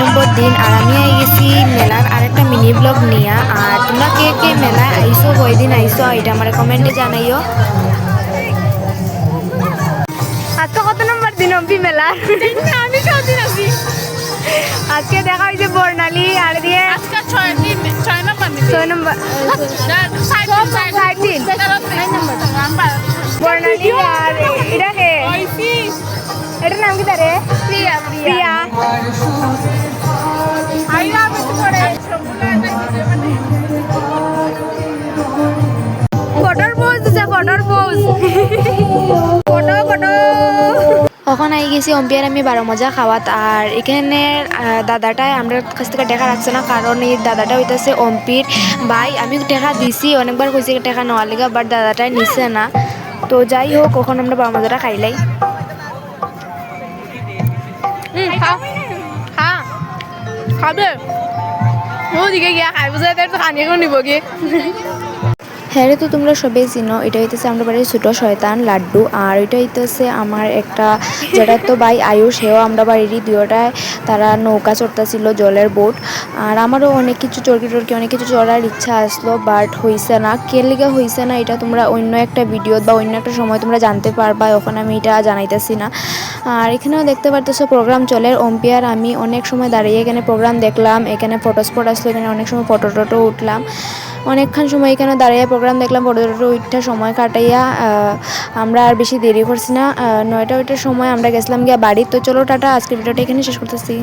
নম্বর দিন আর আমি আই গেছি মেলার আরেকটা মিনি ব্লগ নিয়ে। আর তোমরা কে কে মেলায় আইসো, কয়দিন আইসো এটা আমার কমেন্টে জানাইও। আজকে কত নম্বর দিন অম্পি মেলার? আমি সত্যি আছি। আজকে দেখা হয়েছে বর্ণালী আর দিয়ে আজকে 6 নম্বর 6 নম্বর বর্ণালী আর এটাকে এটার নাম কি তারে? প্রিয়া। প্রিয়া ফটোর পোজ দিছে, ফটোর পোজ। Photo photo. তখন আই গেছি অম্পিয়ার আমি 12 মজা খাওয়াত। আর এখানে দাদাটাই আমার কাছ থেকে টাকা রাখছে না, কারণ এই দাদাটা হইতেছে অম্পির ভাই। আমি টাকা দিছি, অনেকবার কইছি টাকা নেওয়ার লেগে, বাট দাদাটাই নিচ্ছে না। তো যাই হোক, কখন আমরা 12 মজাটা খাইলাই। খাবে ওদিকে গিয়া খাই বুঝে তো কানিয়ে নিব গিয়ে। হ্যাঁ রে, তো তোমরা সবাই চিনো, এটা হইতেছে আমরা বাড়ির ছোটো শয়তান লাড্ডু। আর এটা হইতেছে আমার একটা যেটা তো ভাই আয়ুষ, হেও আমরা বাড়িরই দুয়োটায় তারা নৌকা চড়তেছিল, জলের বোট। আর আমারও অনেক কিছু চরকি টরকি অনেক কিছু চড়ার ইচ্ছা আসলো, বাট হইছে না। কে লিগা হইছে না এটা তোমরা অন্য একটা ভিডিও বা অন্য একটা সময় তোমরা জানতে পারবা, ওখানে আমি এটা জানাইতেছি না। আর এখানেও দেখতে পারতেছো প্রোগ্রাম চলে। অম্পিয়ার আমি অনেক সময় দাঁড়িয়ে এখানে প্রোগ্রাম দেখলাম, এখানে ফটো স্পট আসলো, এখানে অনেক সময় ফটো টটো উঠলাম। অনেকক্ষণ সময় এখানে দাঁড়িয়ে প্রোগ্রাম দেখলাম, ফটো টটো উঠটা সময় কাটাইয়া আমরা আর বেশি দেরি করছি না। 9টা সময় আমরা গেছিলাম গিয়া বাড়ি। তো চলো টাটা, আজকের ভিডিওটা এখানে শেষ করতেছি।